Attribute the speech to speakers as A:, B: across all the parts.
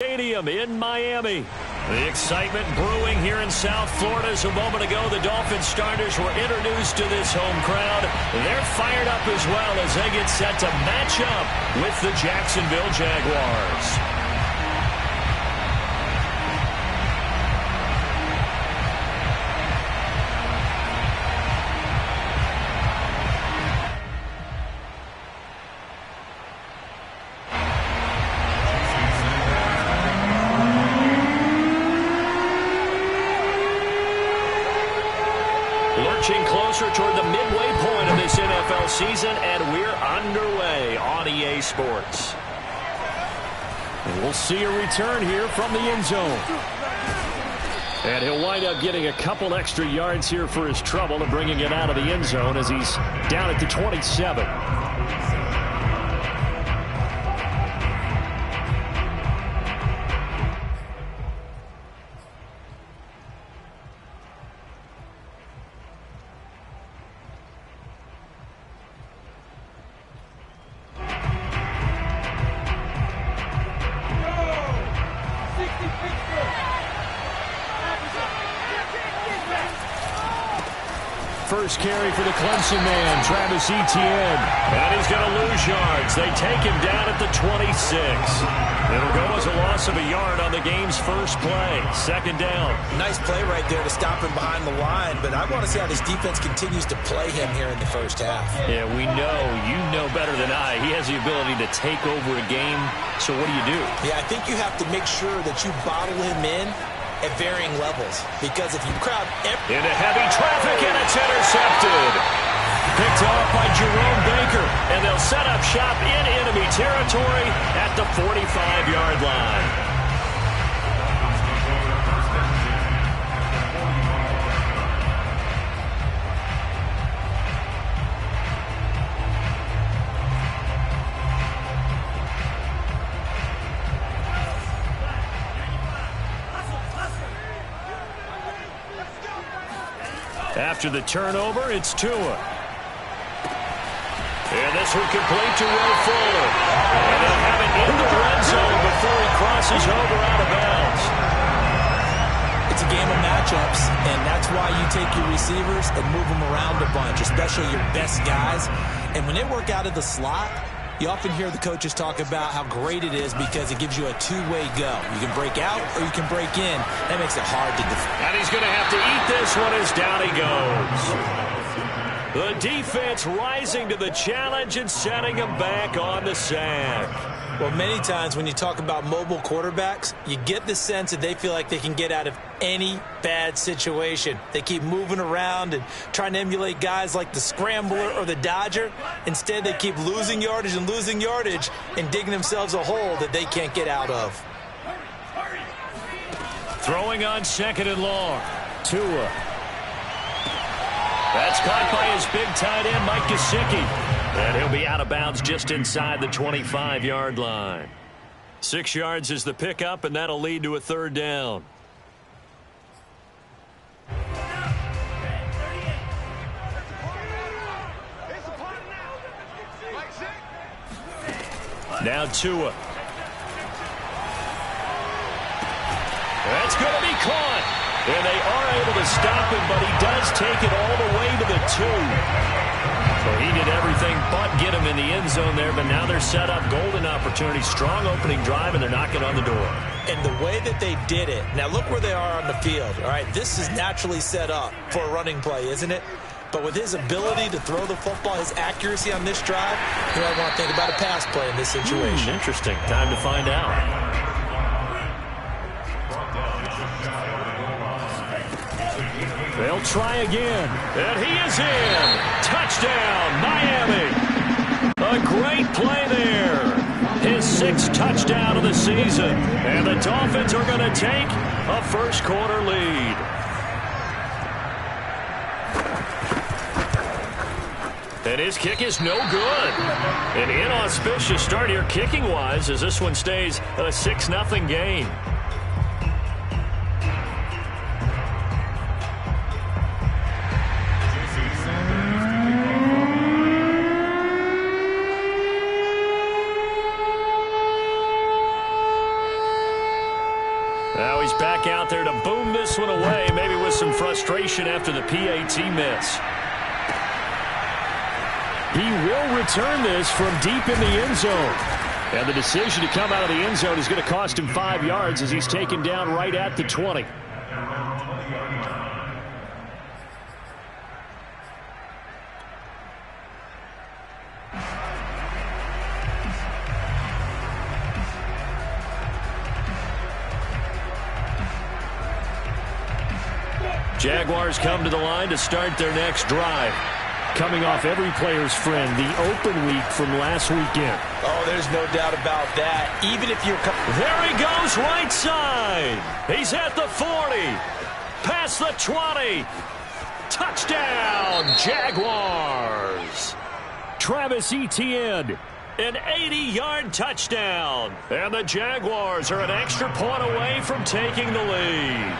A: Stadium in Miami. The excitement brewing here in South Florida. As a moment ago, the Dolphins starters were introduced to this home crowd. They're fired up as well as they get set to match up with the Jacksonville Jaguars. Lurching closer toward the midway point of this NFL season, and we're underway on EA Sports. And we'll see a return here from the end zone. And he'll wind up getting a couple extra yards here for his trouble and bringing it out of the end zone as he's down at the 27. First carry for the Clemson man, Travis Etienne. And he's going to lose yards. They take him down at the 26. It'll go as a loss of a yard on the game's first play. Second down.
B: Nice play right there to stop him behind the line, but I want to see how this defense continues to play him here in the first half.
A: Yeah, we know, you know better than I, he has the ability to take over a game. So what do?
B: Yeah, I think you have to make sure that you bottle him in at varying levels, because if you crowd
A: into heavy traffic, and it's intercepted. Picked off by Jerome Baker, and they'll set up shop in enemy territory at the 45-yard line. After the turnover, it's Tua. And this will complete to yr4. And they'll have it in the red zone before he crosses over out of bounds.
B: It's a game of matchups, and that's why you take your receivers and move them around a bunch, especially your best guys. And when they work out of the slot, you often hear the coaches talk about how great it is because it gives you a two-way go. You can break out or you can break in. That makes it hard to defend.
A: And he's going to have to eat this one as down he goes. The defense rising to the challenge and setting him back on the sack.
B: Well, many times when you talk about mobile quarterbacks, you get the sense that they feel like they can get out of any bad situation. They keep moving around and trying to emulate guys like the Scrambler or the Dodger. Instead, they keep losing yardage and digging themselves a hole that they can't get out of.
A: Throwing on second and long. Tua. That's caught by his big tight end, Mike Gesicki. And he'll be out of bounds just inside the 25-yard line. 6 yards is the pickup, and that'll lead to a third down. Now Tua. That's going to be caught. And they are able to stop him, but he does take it all the way to the 2. So he did everything but get him in the end zone there, but now they're set up. Golden opportunity, strong opening drive, and they're knocking on the door.
B: And the way that they did it, now look where they are on the field. All right, this is naturally set up for a running play, isn't it? But with his ability to throw the football, his accuracy on this drive, you might want to think about a pass play in this situation.
A: Interesting. Time to find out. They'll try again. And he is in. Touchdown, Miami. A great play there. His 6th touchdown of the season. And the Dolphins are going to take a first-quarter lead. And his kick is no good. An inauspicious start here kicking-wise as this one stays a 6-0 game. Now he's back out there to boom this one away, maybe with some frustration after the PAT miss. He will return this from deep in the end zone. And the decision to come out of the end zone is going to cost him 5 yards as he's taken down right at the 20. Jaguars come to the line to start their next drive. Coming off every player's friend, the open week from last weekend.
B: Oh, there's no doubt about that. Even if you're...
A: There he goes, right side. He's at the 40. Past the 20. Touchdown, Jaguars. Travis Etienne, an 80-yard touchdown. And the Jaguars are an extra point away from taking the lead.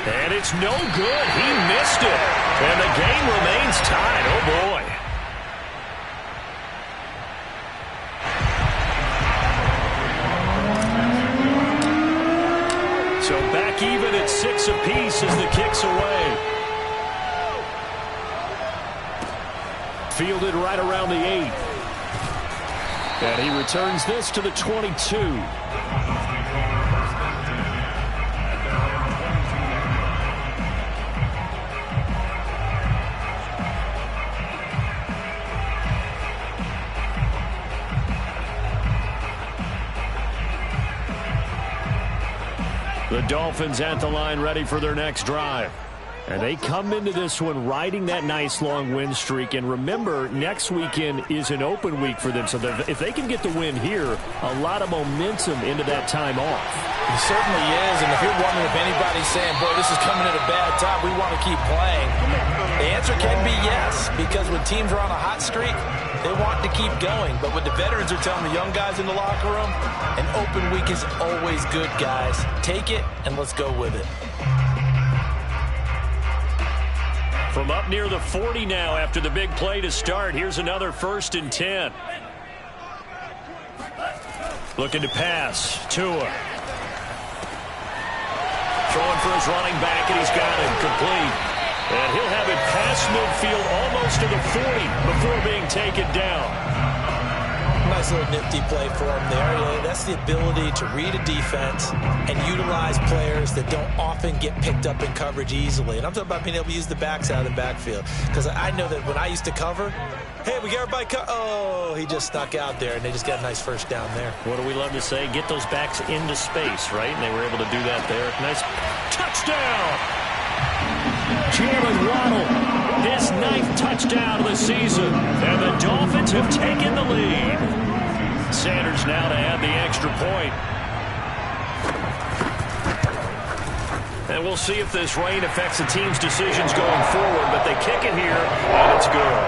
A: And it's no good. He missed it. And the game remains tied. Oh, boy. So back even at 6 apiece as the kick's away. Fielded right around the 8. And he returns this to the 22. The Dolphins at the line ready for their next drive. And they come into this one riding that nice long win streak. And remember, next weekend is an open week for them. So if they can get the win here, a lot of momentum into that time off.
B: It certainly is. And if you're wondering if anybody's saying, boy, this is coming at a bad time, we want to keep playing, the answer can be yes. Because when teams are on a hot streak, they want to keep going. But what the veterans are telling the young guys in the locker room, an open week is always good, guys. Take it and let's go with it.
A: From up near the 40 now after the big play to start, here's another 1st and 10. Looking to pass. Tua. Throwing for his running back, and he's got him complete. And he'll have it past midfield almost to the 40 before being taken down.
B: Nice little nifty play for him there. That's the ability to read a defense and utilize players that don't often get picked up in coverage easily. And I'm talking about being able to use the backs out of the backfield. Because I know that when I used to cover, hey, we got everybody oh, he just snuck out there, and they just got a nice first down there.
A: What do we love to say? Get those backs into space, right? And they were able to do that there. Nice touchdown! Jalen Waddle, his 9th touchdown of the season. And the Dolphins have taken the lead. Sanders now to add the extra point. And we'll see if this rain affects the team's decisions going forward, but they kick it here, and it's good.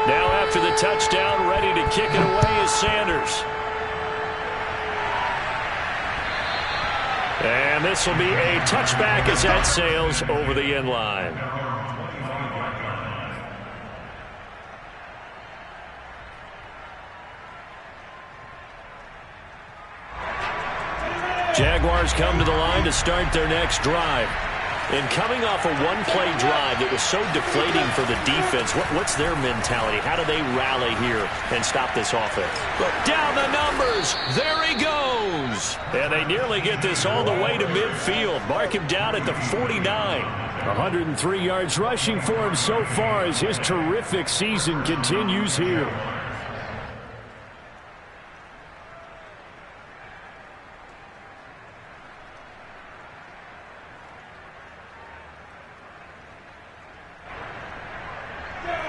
A: Now after the touchdown, ready to kick it away is Sanders. And this will be a touchback as that sails over the end line. Jaguars come to the line to start their next drive. And coming off a one-play drive that was so deflating for the defense, what's their mentality? How do they rally here and stop this offense? Down the numbers. There he goes. And they nearly get this all the way to midfield. Mark him down at the 49. 103 yards rushing for him so far as his terrific season continues here.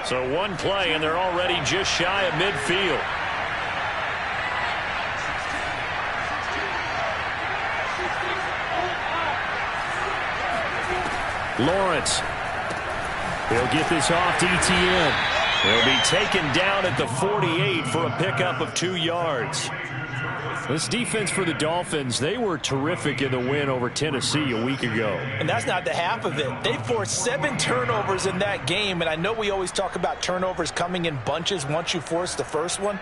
A: So one play, and they're already just shy of midfield. Lawrence. He'll get this off to Etienne. He'll be taken down at the 48 for a pickup of 2 yards. This defense for the Dolphins, they were terrific in the win over Tennessee a week ago.
B: And that's not the half of it. They forced 7 turnovers in that game, and I know we always talk about turnovers coming in bunches once you force the first one,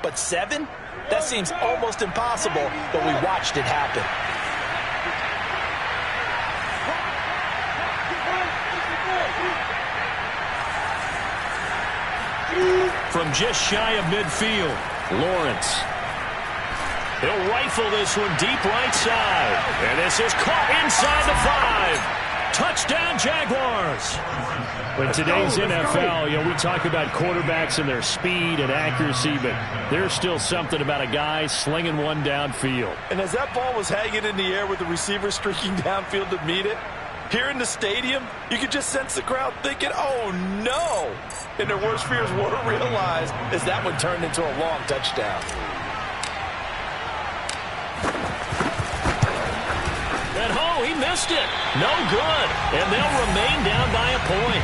B: but 7? That seems almost impossible, but we watched it happen.
A: From just shy of midfield, Lawrence. He'll rifle this one deep right side. And this is caught inside the 5. Touchdown, Jaguars. In today's NFL, we talk about quarterbacks and their speed and accuracy, but there's still something about a guy slinging one downfield.
B: And as that ball was hanging in the air with the receiver streaking downfield to meet it, here in the stadium, you could just sense the crowd thinking, oh, no. And their worst fears were realized as that one turned into a long touchdown.
A: And, oh, he missed it. No good. And they'll remain down by a point.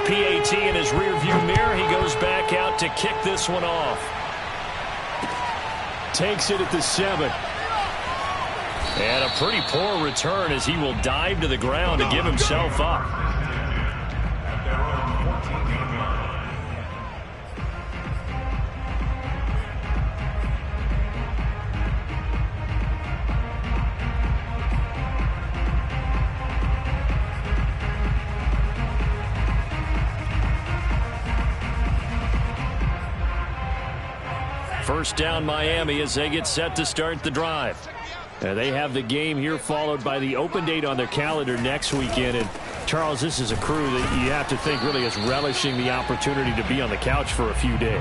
A: PAT in his rearview mirror, he goes back out to kick this one off. Takes it at the 7. And a pretty poor return as he will dive to the ground to give himself up. First down Miami as they get set to start the drive. They have the game here followed by the open date on their calendar next weekend. And Charles, this is a crew that you have to think really is relishing the opportunity to be on the couch for a few days.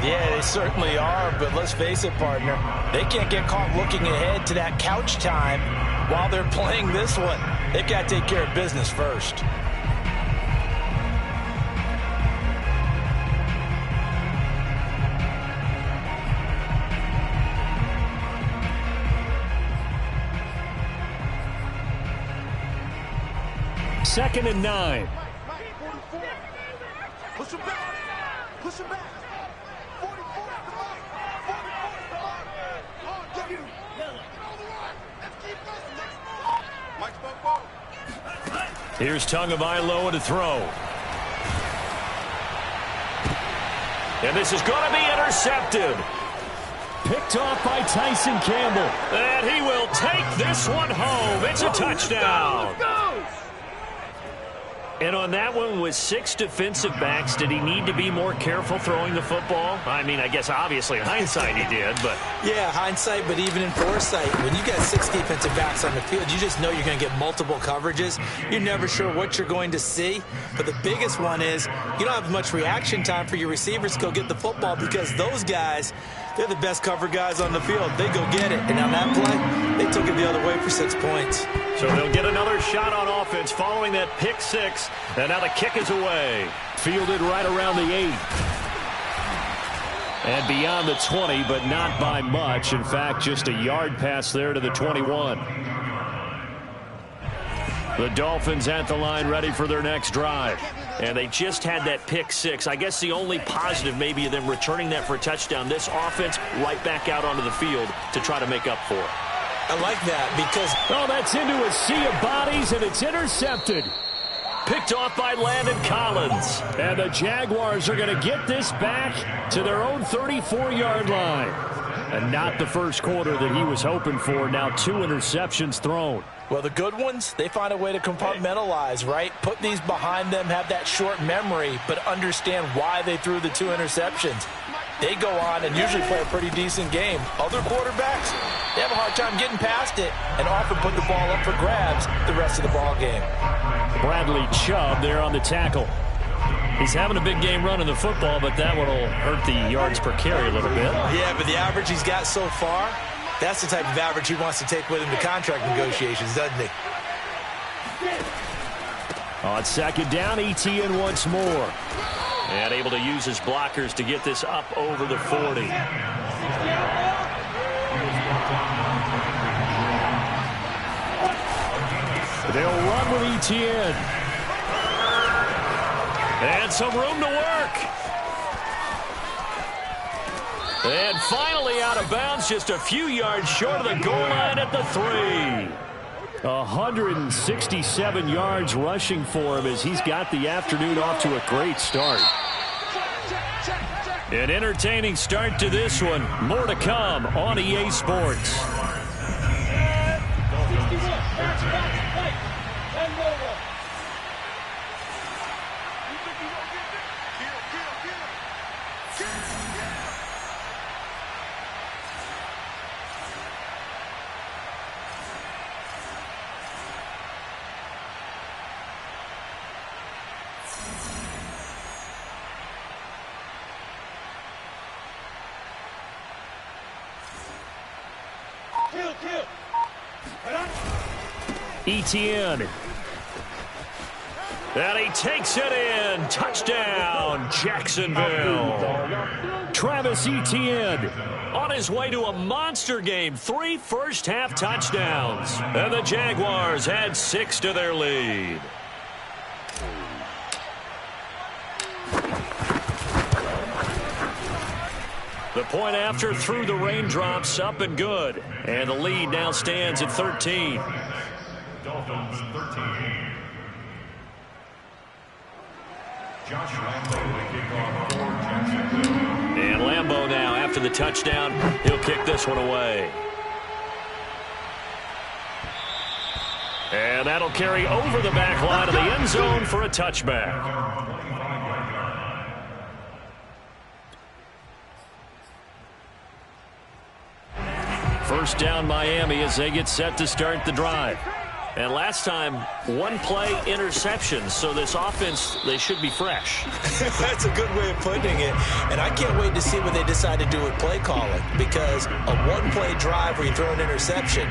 B: Yeah, they certainly are, but let's face it, partner. They can't get caught looking ahead to that couch time while they're playing this one. They've got to take care of business first.
A: Second and 9.
C: Push him back. Push him back. 44 at the line. 44 at the line. Get him. Get on the line. Let's keep going. Mike's ball.
A: Here's Tagovailoa to throw. And this is going to be intercepted. Picked off by Tyson Campbell. And he will take this one home. It's a touchdown.
C: Let's go.
A: And on that one, with 6 defensive backs, did he need to be more careful throwing the football? I mean, I guess obviously in hindsight he did, but...
B: Yeah, hindsight, but even in foresight, when you got 6 defensive backs on the field, you just know you're going to get multiple coverages. You're never sure what you're going to see. But the biggest one is you don't have much reaction time for your receivers to go get the football because those guys, they're the best cover guys on the field. They go get it. And on that play, they took it the other way for 6 points.
A: So they'll get another shot on offense following that pick 6. And now the kick is away. Fielded right around the 8. And beyond the 20, but not by much. In fact, just a yard pass there to the 21. The Dolphins at the line ready for their next drive. And they just had that pick 6. I guess the only positive maybe of them returning that for a touchdown. This offense right back out onto the field to try to make up for it.
B: I like that because...
A: Oh, that's into a sea of bodies, and it's intercepted. Picked off by Landon Collins. And the Jaguars are going to get this back to their own 34-yard line. And not the first quarter that he was hoping for. Now 2 interceptions thrown.
B: Well, the good ones, they find a way to compartmentalize, right? Put these behind them, have that short memory, but understand why they threw the 2 interceptions. They go on and usually play a pretty decent game. Other quarterbacks, they have a hard time getting past it and often put the ball up for grabs the rest of the ball game.
A: Bradley Chubb there on the tackle. He's having a big game running the football, but that one will hurt the yards per carry a little bit.
B: Yeah, but the average he's got so far, that's the type of average he wants to take with him to contract negotiations, doesn't he?
A: On second down, ETN once more. And able to use his blockers to get this up over the 40. They'll run with ETN. And some room to work. And finally out of bounds, just a few yards short of the goal line at the 3. 167 yards rushing for him as he's got the afternoon off to a great start. An entertaining start to this one. More to come on EA Sports. ETN. And he takes it in. Touchdown, Jacksonville. Travis Etienne on his way to a monster game. 3 first-half touchdowns. And the Jaguars add 6 to their lead. The point after through the raindrops, up and good. And the lead now stands at 13.
D: Dolphins 13. Josh Lambo will kick off for Jacksonville.
A: And Lambo now, after the touchdown, he'll kick this one away. And that'll carry over the back line of the end zone for a touchback. First down Miami as they get set to start the drive. And last time, 1 play interception, so this offense, they should be fresh.
B: That's a good way of putting it. And I can't wait to see what they decide to do with play calling, because a 1-play drive where you throw an interception,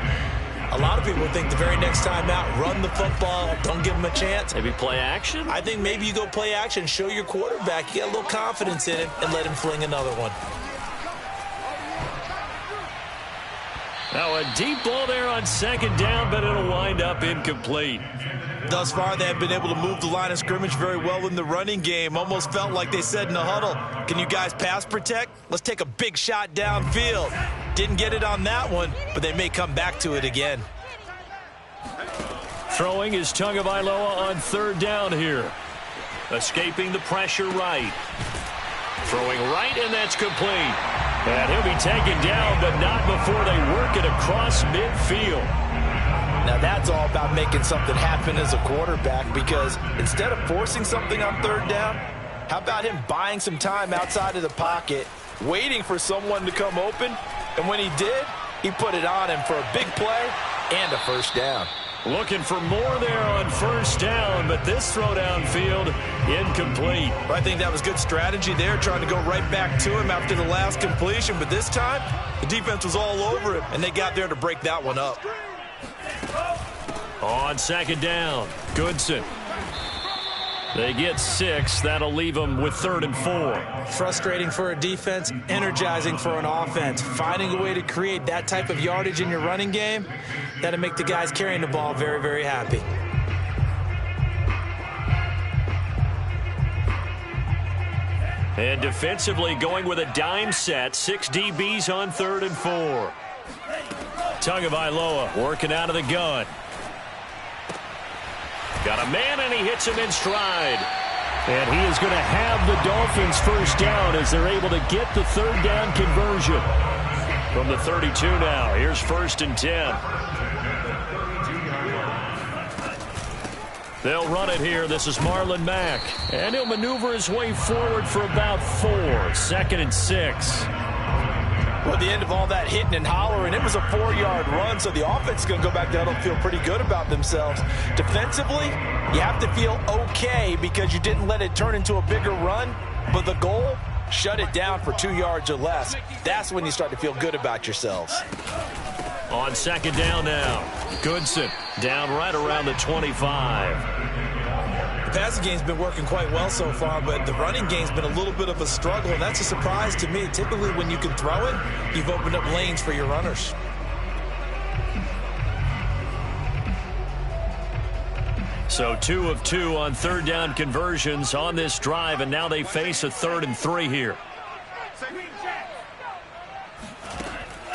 B: a lot of people think the very next time out, run the football, don't give them a chance.
A: Maybe play action?
B: I think maybe you go play action, show your quarterback, you get a little confidence in it, and let him fling another one.
A: Now a deep ball there on second down, but it'll wind up incomplete.
B: Thus far, they have been able to move the line of scrimmage very well in the running game. Almost felt like they said in the huddle, can you guys pass protect? Let's take a big shot downfield. Didn't get it on that one, but they may come back to it again.
A: Throwing is Tagovailoa on third down here. Escaping the pressure right. Throwing right, and that's complete. And he'll be taken down, but not before they work it across midfield.
B: Now that's all about making something happen as a quarterback, because instead of forcing something on third down, how about him buying some time outside of the pocket, waiting for someone to come open, and when he did, he put it on him for a big play and a first down.
A: Looking for more there on first down, but this throw downfield incomplete.
B: Well, I think that was good strategy there, trying to go right back to him after the last completion, but this time the defense was all over him, and they got there to break that one up.
A: On second down, Goodson. They get 6. That'll leave them with 3rd and 4.
B: Frustrating for a defense, energizing for an offense. Finding a way to create that type of yardage in your running game, that'll make the guys carrying the ball very, very happy.
A: And defensively going with a dime set. 6 DBs on 3rd and 4. Tagovailoa working out of the gun. Got a man, and he hits him in stride. And he is going to have the Dolphins first down as they're able to get the 3rd down conversion. From the 32 now, here's 1st and 10. They'll run it here. This is Marlon Mack. And he'll maneuver his way forward for about 4. 2nd and 6.
B: Well, at the end of all that hitting and hollering, it was a 4-yard run, so the offense is going to go back down and feel pretty good about themselves. Defensively, you have to feel okay because you didn't let it turn into a bigger run, but the goal, shut it down for 2 yards or less. That's when you start to feel good about yourselves.
A: On second down now. Goodson down right around the 25.
B: The passing game's been working quite well so far, but the running game's been a little bit of a struggle, and that's a surprise to me. Typically, when you can throw it, you've opened up lanes for your runners.
A: So 2 of 2 on third down conversions on this drive, and now they face a 3rd and 3 here.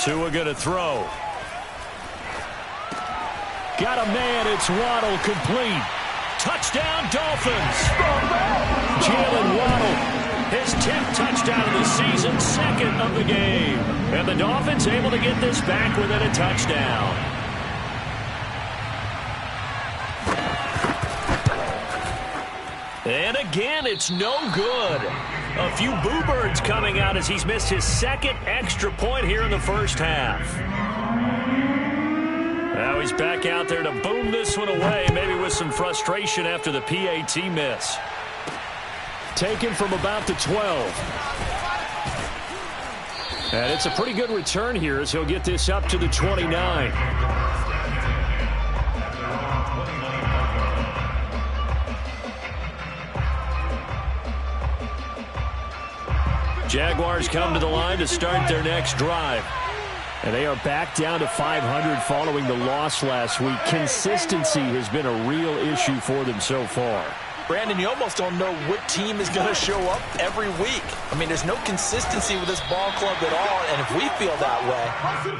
A: Tua going to throw. Got a man. It's Waddle, complete. Touchdown, Dolphins. Jalen Waddle, his 10th touchdown of the season, 2nd of the game. And the Dolphins able to get this back within a touchdown. And again, it's no good. A few boo birds coming out as he's missed his 2nd extra point here in the first half. Now he's back out there to boom this one away, maybe with some frustration after the PAT miss. Taken from about the 12. And it's a pretty good return here as he'll get this up to the 29. Jaguars come to the line to start their next drive. And they are back down to 500 following the loss last week. Consistency has been a real issue for them so far.
B: Brandon, you almost don't know what team is going to show up every week. I mean, there's no consistency with this ball club at all, and if we feel that way,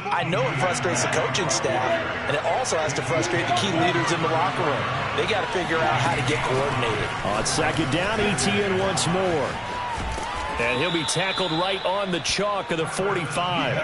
B: I know it frustrates the coaching staff, and it also has to frustrate the key leaders in the locker room. They got to figure out how to get coordinated.
A: On second down, ETN once more. And he'll be tackled right on the chalk of the 45.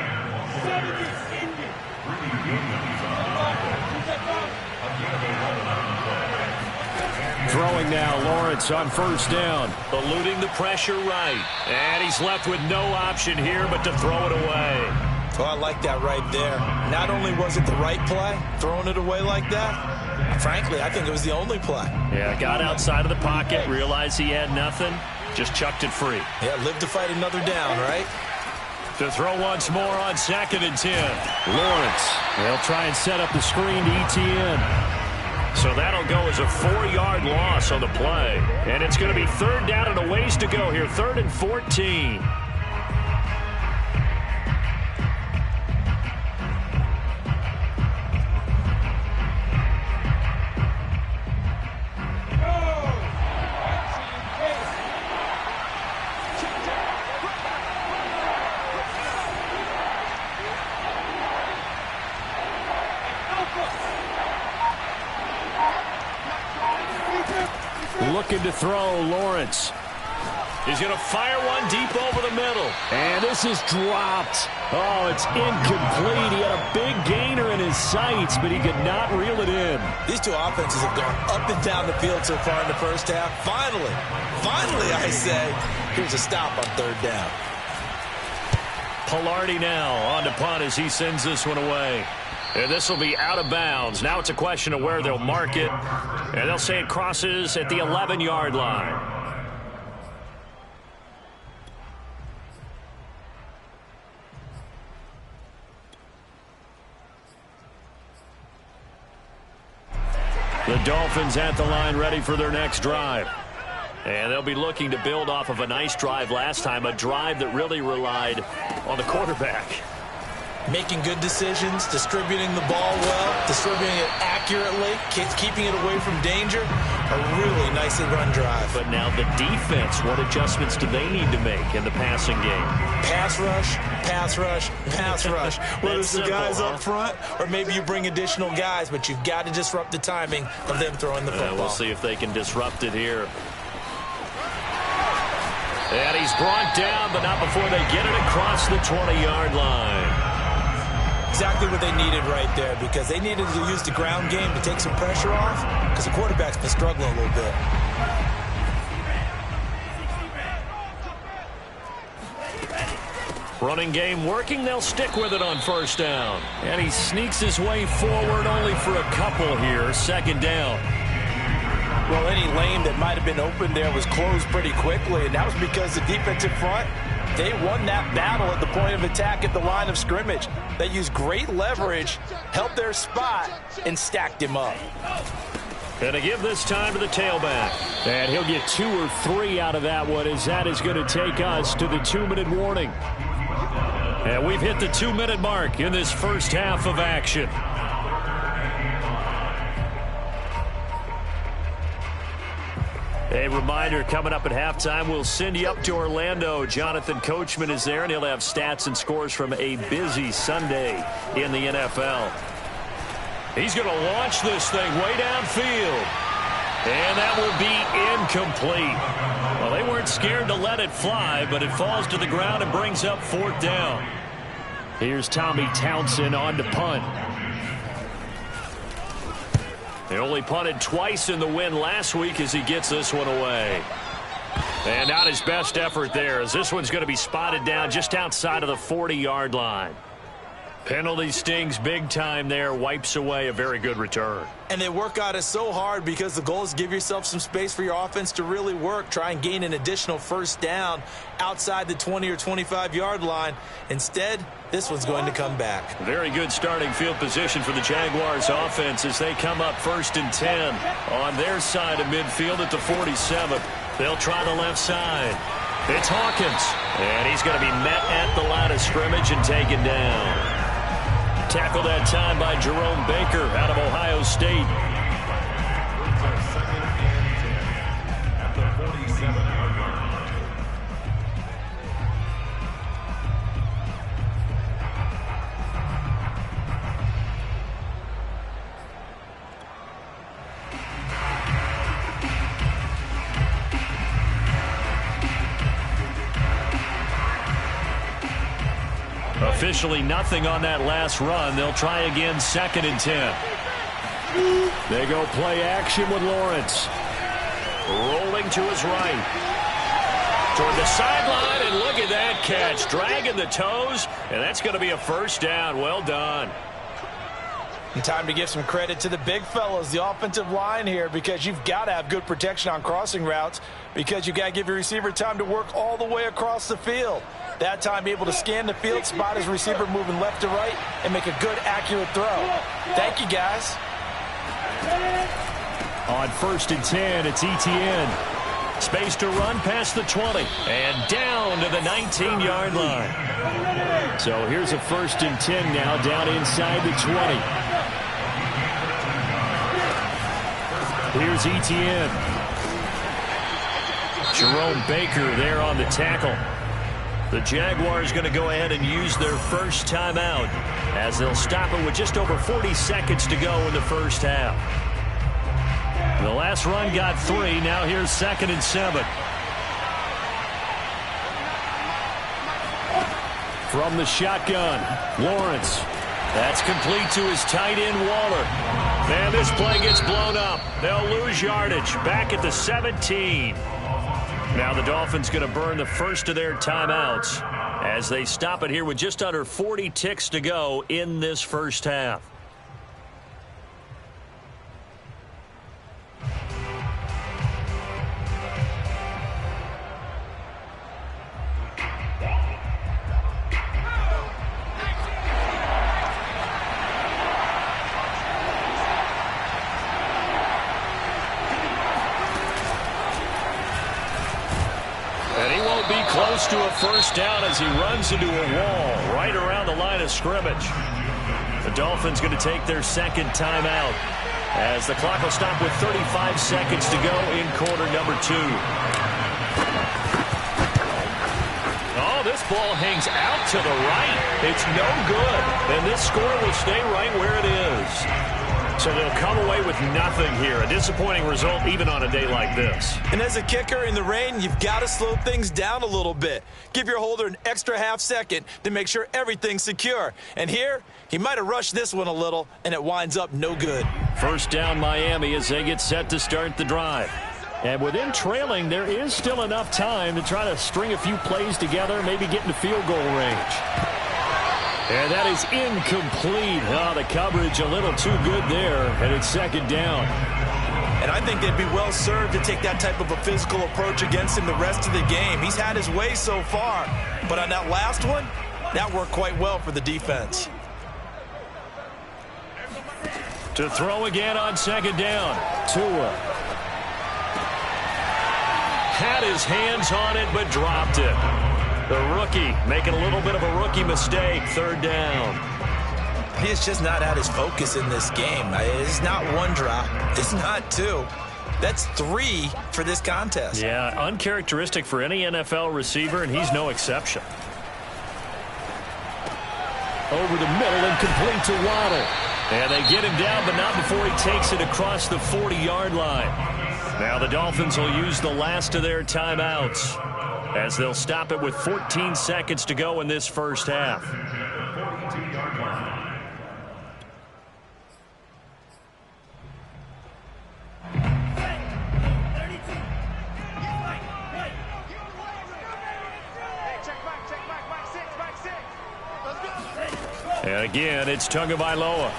A: Throwing now, Lawrence on first down. Eluding the pressure right. And he's left with no option here but to throw it away.
B: Oh, I like that right there. Not only was it the right play, throwing it away like that, frankly, I think it was the only play.
A: Yeah, got outside of the pocket, realized he had nothing, just chucked it free.
B: Yeah, live to fight another down, right?
A: To throw once more on 2nd and 10. Lawrence, they'll try and set up the screen to ETN. So that'll go as a 4-yard loss on the play. And it's going to be 3rd down and a ways to go here. 3rd and 14. Looking to throw, Lawrence. He's going to fire one deep over the middle. And this is dropped. Oh, it's incomplete. He had a big gainer in his sights, but he could not reel it in.
B: These two offenses have gone up and down the field so far in the first half. Finally, I say, here's a stop on 3rd down.
A: Pilardi now on to punt as he sends this one away. And this will be out of bounds. Now it's a question of where they'll mark it. And they'll say it crosses at the 11-yard line. The Dolphins at the line ready for their next drive. And they'll be looking to build off of a nice drive last time, a drive that really relied on the quarterback.
B: Making good decisions, distributing the ball well, distributing it accurately, keeping it away from danger. A really nicely run drive.
A: But now the defense, what adjustments do they need to make in the passing game?
B: Pass rush, pass rush, pass rush. Whether it's the guys up front or maybe you bring additional guys, but you've got to disrupt the timing of them throwing the football.
A: We'll see if they can disrupt it here. And he's brought down, but not before they get it across the 20-yard line.
B: Exactly what they needed right there, because they needed to use the ground game to take some pressure off, because the quarterback's been struggling a little bit.
A: Running game working. They'll stick with it on first down. And he sneaks his way forward only for a couple here. 2nd down.
B: Well, any lane that might have been open there was closed pretty quickly, and that was because the defensive front, they won that battle at the point of attack at the line of scrimmage. They used great leverage, held their spot, and stacked him up.
A: Gonna give this time to the tailback. And he'll get 2 or 3 out of that one, as that is going to take us to the 2-minute warning. And we've hit the 2-minute mark in this first half of action. A reminder, coming up at halftime, we'll send you up to Orlando. Jonathan Coachman is there, and he'll have stats and scores from a busy Sunday in the NFL. He's going to launch this thing way downfield. And that will be incomplete. Well, they weren't scared to let it fly, but it falls to the ground and brings up 4th down. Here's Tommy Townsend on to punt. They only punted twice in the win last week as he gets this one away. And not his best effort there, as this one's going to be spotted down just outside of the 40-yard line. Penalty stings big time there, wipes away a very good return.
B: And they work on it so hard because the goal is give yourself some space for your offense to really work. Try and gain an additional 1st down outside the 20 or 25-yard line. Instead, this one's going to come back.
A: Very good starting field position for the Jaguars offense as they come up 1st and 10 on their side of midfield at the 47th. They'll try the left side. It's Hawkins, and he's going to be met at the line of scrimmage and taken down. Tackled that time by Jerome Baker out of Ohio State.
D: Second and 10 at the 47-yard line.
A: Officially nothing on that last run. They'll try again 2nd and 10. They go play action with Lawrence. Rolling to his right. Toward the sideline, and look at that catch. Dragging the toes, and that's going to be a 1st down. Well done.
B: And time to give some credit to the big fellas, the offensive line here, because you've got to have good protection on crossing routes, because you've got to give your receiver time to work all the way across the field. That time, be able to scan the field, spot his receiver moving left to right, and make a good, accurate throw. Thank you, guys.
A: On 1st and 10, it's ETN. Space to run past the 20 and down to the 19-yard line. So here's a 1st and 10 now, down inside the 20. Here's ETN. Jerome Baker there on the tackle. The Jaguars going to go ahead and use their first timeout as they'll stop it with just over 40 seconds to go in the first half. The last run got 3. Now here's 2nd and 7. From the shotgun, Lawrence. That's complete to his tight end, Waller. Man, this play gets blown up. They'll lose yardage back at the 17. Now the Dolphins going to burn the first of their timeouts as they stop it here with just under 40 ticks to go in this first half. Close to a 1st down as he runs into a wall right around the line of scrimmage. The Dolphins going to take their 2nd timeout as the clock will stop with 35 seconds to go in quarter number 2. Oh, this ball hangs out to the right. It's no good. And this score will stay right where it is. So they'll come away with nothing here. A disappointing result even on a day like this.
B: And as a kicker in the rain, you've got to slow things down a little bit. Give your holder an extra half second to make sure everything's secure. And here, he might have rushed this one a little, and it winds up no good.
A: 1st down Miami as they get set to start the drive. And with them trailing, there is still enough time to try to string a few plays together, maybe get into field goal range. And that is incomplete. Oh, the coverage a little too good there, and it's 2nd down.
B: And I think they'd be well served to take that type of a physical approach against him the rest of the game. He's had his way so far, but on that last one, that worked quite well for the defense.
A: To throw again on second down. Tua had his hands on it, but dropped it. The rookie making a little bit of a rookie mistake. Third down.
B: He's just not at his focus in this game. It's not one drop. It's not two. That's 3 for this contest.
A: Yeah, uncharacteristic for any NFL receiver, and he's no exception. Over the middle and complete to Waddle. And they get him down, but not before he takes it across the 40-yard line. Now the Dolphins will use the last of their timeouts as they'll stop it with 14 seconds to go in this first half. And again, it's Tagovailoa.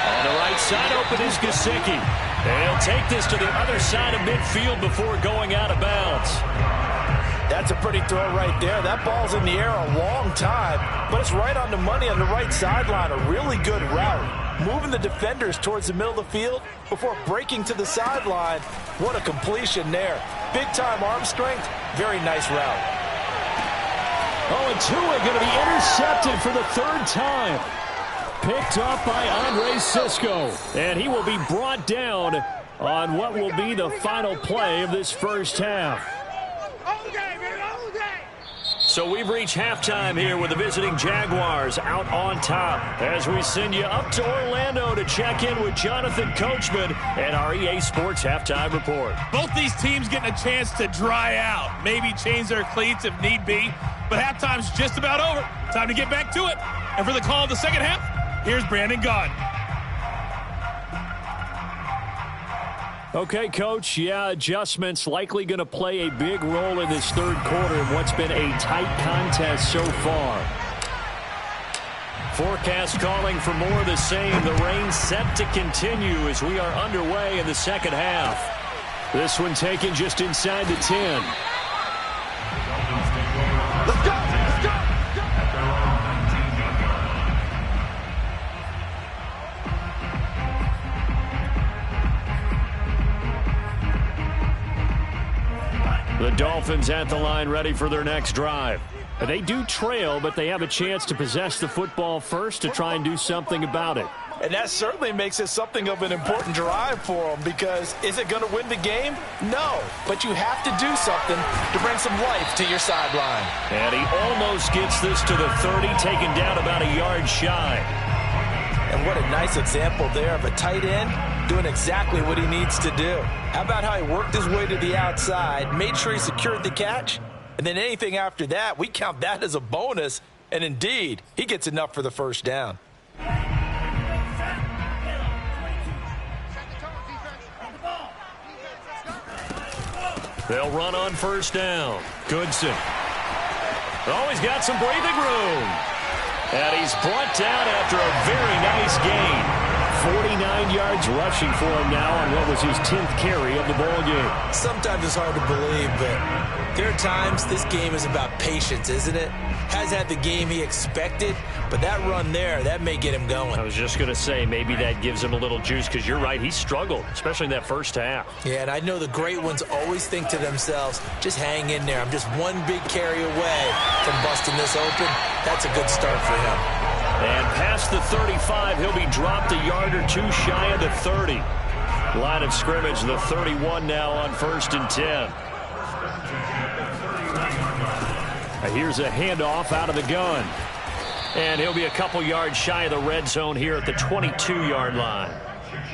A: On the right side, open is Gesicki. And he'll take this to the other side of midfield before going out of bounds.
B: That's a pretty throw right there. That ball's in the air a long time, but it's right on the money on the right sideline. A really good route. Moving the defenders towards the middle of the field before breaking to the sideline. What a completion there. Big-time arm strength. Very nice route.
A: Oh, and Tua going to be intercepted for the third time. Picked up by Andre Cisco. And he will be brought down on what will be the final play of this first half. So we've reached halftime here with the visiting Jaguars out on top as we send you up to Orlando to check in with Jonathan Coachman and our EA Sports Halftime Report.
E: Both these teams getting a chance to dry out, maybe change their cleats if need be, but halftime's just about over. Time to get back to it. And for the call of the second half, here's Brandon Gaudin.
A: Okay, Coach, yeah, adjustments likely going to play a big role in this third quarter in what's been a tight contest so far. Forecast calling for more of the same. The rain set to continue as we are underway in the second half. This one taken just inside the 10.
C: Let's go! Let's go!
A: The Dolphins at the line ready for their next drive. They do trail, but they have a chance to possess the football first to try and do something about it.
B: And that certainly makes it something of an important drive for them because is it going to win the game? No, but you have to do something to bring some life to your sideline.
A: And he almost gets this to the 30, taken down about a yard shy.
B: And what a nice example there of a tight end doing exactly what he needs to do. How about how he worked his way to the outside, made sure he secured the catch, and then anything after that, we count that as a bonus. And indeed, he gets enough for the first down.
A: They'll run on first down. Goodson. Oh, he's got some breathing room. And he's brought down after a very nice gain. 49 yards rushing for him now on what was his 10th carry of the ball game.
B: Sometimes it's hard to believe, but there are times this game is about patience, isn't it? Has had the game he expected, but that run there, that may get him going.
A: I was just going to say maybe that gives him a little juice because you're right, he struggled, especially in that first half.
B: Yeah, and I know the great ones always think to themselves, just hang in there. I'm just one big carry away from busting this open. That's a good start for him.
A: And past the 35, he'll be dropped a yard or two shy of the 30. Line of scrimmage, the 31 now on 1st and 10. Here's a handoff out of the gun. And he'll be a couple yards shy of the red zone here at the 22-yard line.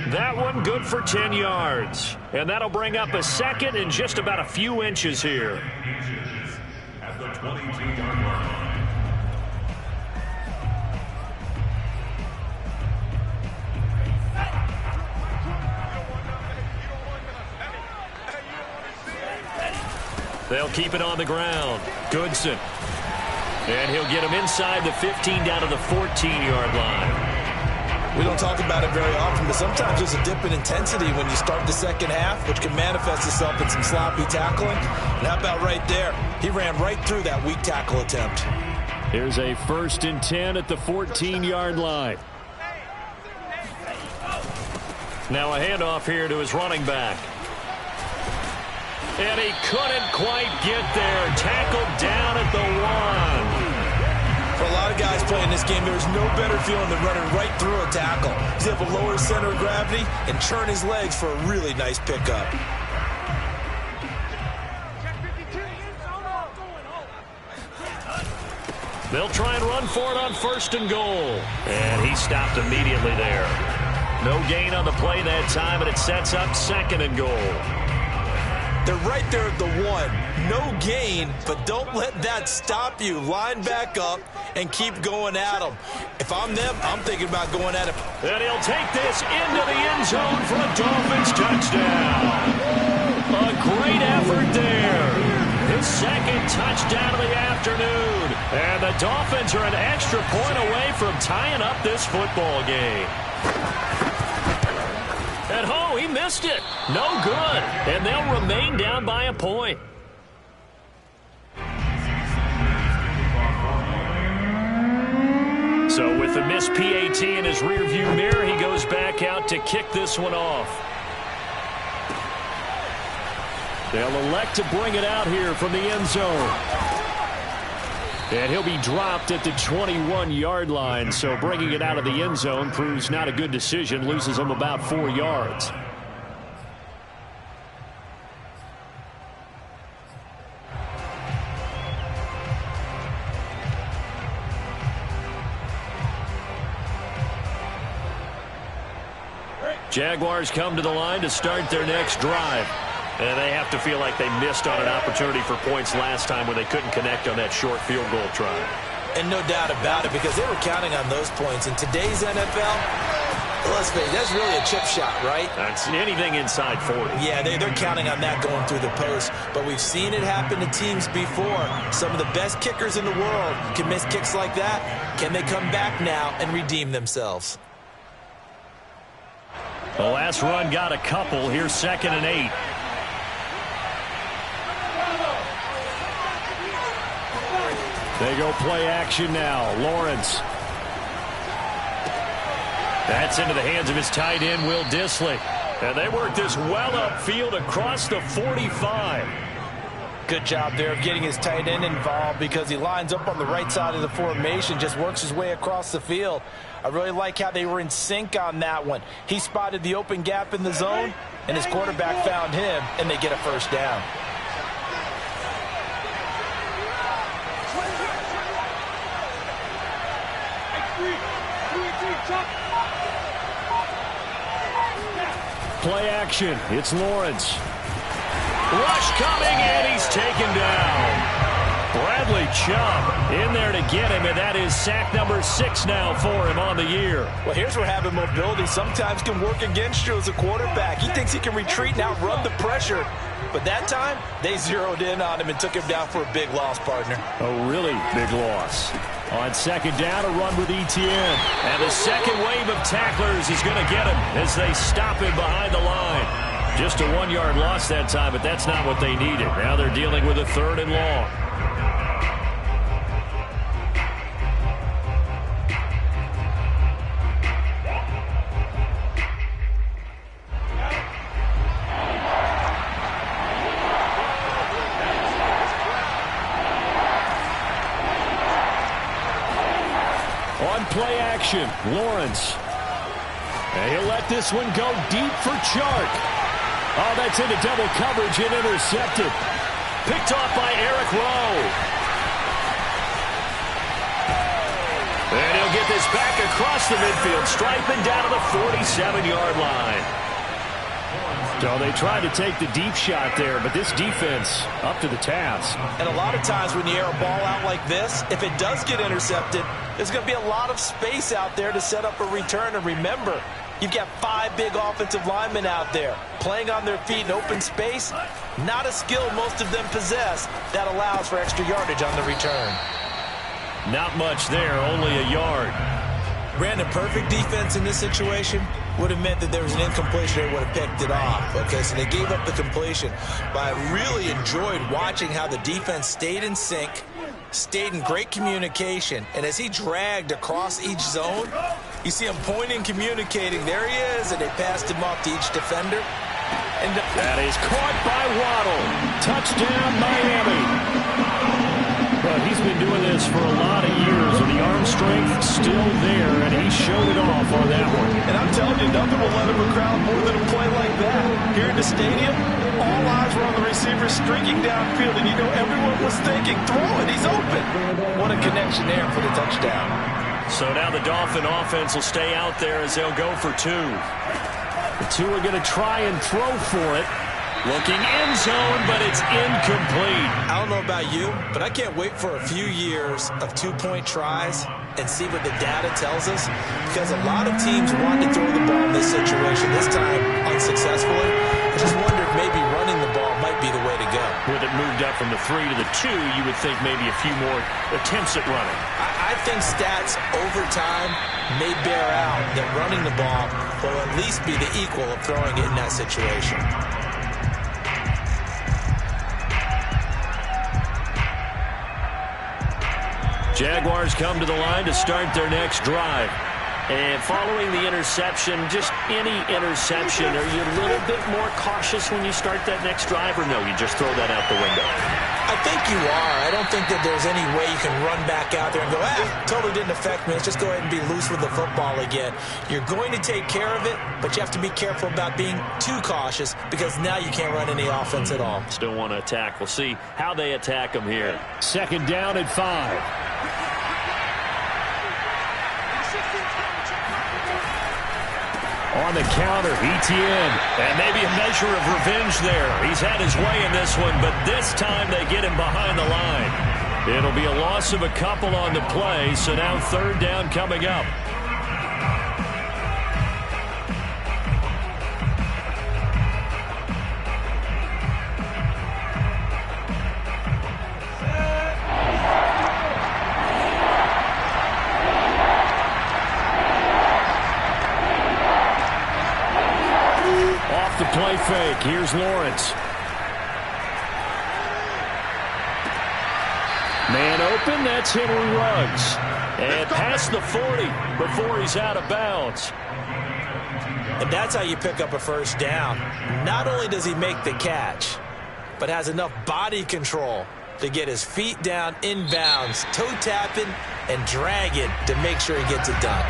A: That one good for 10 yards. And that'll bring up a second and just about a few inches here.
D: At the 22-yard line.
A: They'll keep it on the ground. Goodson. And he'll get him inside the 15 down to the 14-yard line.
B: We don't talk about it very often, but sometimes there's a dip in intensity when you start the second half, which can manifest itself in some sloppy tackling. And how about right there? He ran right through that weak tackle attempt.
A: Here's a 1st and 10 at the 14-yard line. Now a handoff here to his running back. And he couldn't quite get there. Tackled down at the 1.
B: For a lot of guys playing this game, there's no better feeling than running right through a tackle. He's able to lower his center of gravity and churn his legs for a really nice pickup.
A: They'll try and run for it on 1st and goal. And he stopped immediately there. No gain on the play that time, and it sets up 2nd and goal.
B: They're right there at the 1. No gain, but don't let that stop you. Line back up and keep going at them. If I'm them, I'm thinking about going at him.
A: And he'll take this into the end zone for a Dolphins touchdown. A great effort there. His 2nd touchdown of the afternoon. And the Dolphins are an extra point away from tying up this football game. And oh, he missed it. No good. And they'll remain down by a point. So with the missed PAT in his rearview mirror, he goes back out to kick this one off. They'll elect to bring it out here from the end zone. And he'll be dropped at the 21-yard line, so bringing it out of the end zone proves not a good decision, loses him about 4 yards. Jaguars come to the line to start their next drive. And they have to feel like they missed on an opportunity for points last time when they couldn't connect on that short field goal try.
B: And no doubt about it, because they were counting on those points. In today's NFL, let's face it, that's really a chip shot, right?
A: That's anything inside 40.
B: Yeah, they're counting on that going through the post. But we've seen it happen to teams before. Some of the best kickers in the world can miss kicks like that. Can they come back now and redeem themselves?
A: The last run got a couple. Here's 2nd and 8. They go play action now. Lawrence. That's into the hands of his tight end, Will Dissly. And they work this well upfield across the 45.
B: Good job there of getting his tight end involved because he lines up on the right side of the formation, just works his way across the field. I really like how they were in sync on that one. He spotted the open gap in the zone, and his quarterback found him, and they get a 1st down.
A: Play action. It's Lawrence. Rush coming, and he's taken down. Bradley Chubb in there to get him, and that is sack number 6 now for him on the year.
B: Well, here's where having mobility sometimes can work against you as a quarterback. He thinks he can retreat and outrun the pressure. But that time, they zeroed in on him and took him down for a big loss, partner.
A: A really big loss. On 2nd down, a run with Etienne. And the second wave of tacklers is going to get him as they stop him behind the line. Just a 1-yard loss that time, but that's not what they needed. Now they're dealing with a 3rd and long. On play action, Lawrence. And he'll let this one go deep for Chark. Oh, that's into double coverage and intercepted. Picked off by Eric Rowe. And he'll get this back across the midfield, striping down to the 47-yard line. So they tried to take the deep shot there, but this defense up to the task.
B: And a lot of times when you air a ball out like this, if it does get intercepted, there's going to be a lot of space out there to set up a return. And remember, you've got 5 big offensive linemen out there playing on their feet in open space. Not a skill most of them possess that allows for extra yardage on the return.
A: Not much there, only a yard.
B: Brandon, perfect defense in this situation would have meant that there was an incompletion. They would have picked it off. Okay, so they gave up the completion. But I really enjoyed watching how the defense stayed in sync, stayed in great communication, and as he dragged across each zone, you see him pointing, communicating. There he is, and they passed him off to each defender. And
A: that is caught by Waddle. Touchdown, Miami. But he's been doing this for a lot of years, and the arm strength still there, and he showed it off on that one.
B: And I'm telling you, nothing will let him crowd more than a play like that. Here in the stadium, all eyes were on the receiver streaking downfield, and you know everyone was thinking, throw it, he's open. What a connection there for the touchdown.
A: So now the Dolphin offense will stay out there as they'll go for two. The two are going to try and throw for it. Looking end zone, but it's incomplete.
B: I don't know about you, but I can't wait for a few years of two-point tries and see what the data tells us, because a lot of teams want to throw the ball in this situation, this time unsuccessfully. I just wonder if maybe running the ball might be the way to go.
A: With it moved up from the 3 to the 2, you would think maybe a few more attempts at running.
B: I think stats over time may bear out that running the ball will at least be the equal of throwing it in that situation.
A: Jaguars come to the line to start their next drive. And following the interception, just any interception, are you a little bit more cautious when you start that next drive, or no, you just throw that out the window?
B: I think you are. I don't think that there's any way you can run back out there and go, totally didn't affect me. Let's just go ahead and be loose with the football again. You're going to take care of it, but you have to be careful about being too cautious, because now you can't run any offense at all.
A: Still want to attack. We'll see how they attack them here. Second down at 5. On the counter, Etienne. And maybe a measure of revenge there. He's had his way in this one, but this time they get him behind the line. It'll be a loss of a couple on the play, so now third down coming up. The play fake. Here's Lawrence. Man open. That's Henry Ruggs. And past the 40 before he's out of bounds.
B: And that's how you pick up a first down. Not only does he make the catch, but has enough body control to get his feet down inbounds, toe tapping and dragging to make sure he gets it done.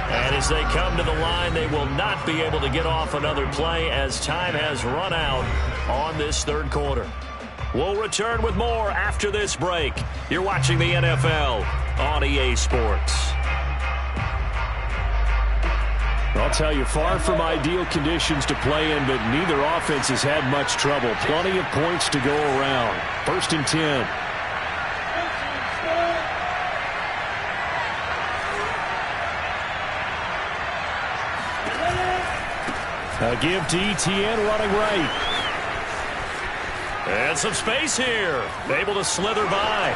A: And as they come to the line, they will not be able to get off another play as time has run out on this third quarter. We'll return with more after this break. You're watching the NFL on EA Sports. I'll tell you, far from ideal conditions to play in, but neither offense has had much trouble. Plenty of points to go around. First and 10. A give to Etienne running right. And some space here. Able to slither by.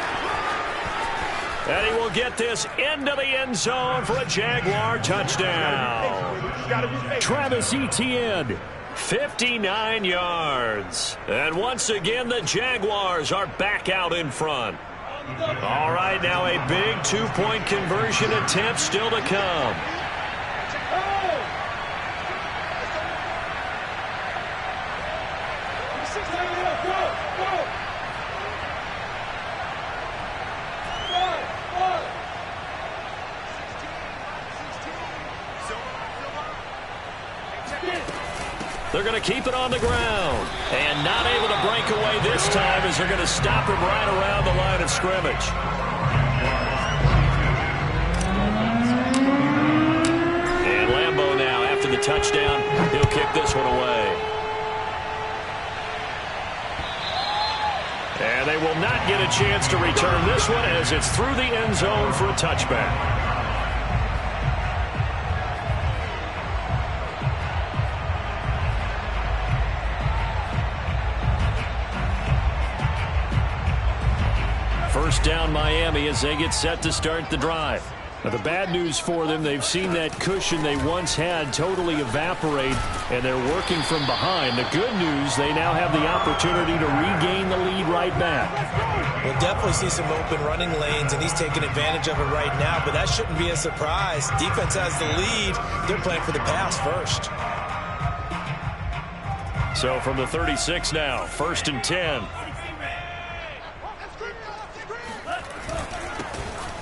A: And he will get this into the end zone for a Jaguar touchdown. Travis Etienne, 59 yards. And once again, the Jaguars are back out in front. All right, now a big two-point conversion attempt still to come. They're going to keep it on the ground. And not able to break away this time as they're going to stop him right around the line of scrimmage. And Lambeau now, after the touchdown, he'll kick this one away. And they will not get a chance to return this one as it's through the end zone for a touchback. First down Miami as they get set to start the drive. Now, the bad news for them, they've seen that cushion they once had totally evaporate, and they're working from behind. The good news, they now have the opportunity to regain the lead right back.
B: We'll definitely see some open running lanes, and he's taking advantage of it right now, but that shouldn't be a surprise. Defense has the lead. They're playing for the pass first.
A: So from the 36 now, 1st and 10.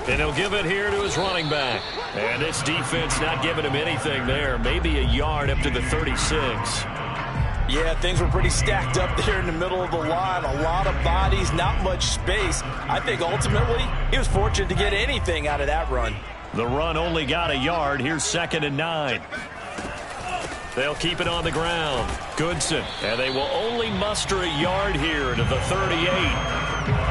A: And he'll give it here to his running back. And this defense not giving him anything there. Maybe a yard up to the 36.
B: Yeah, things were pretty stacked up there in the middle of the line. A lot of bodies, not much space. I think ultimately he was fortunate to get anything out of that run.
A: The run only got a yard. Here's 2nd and 9. They'll keep it on the ground. Goodson. And they will only muster a yard here to the 38.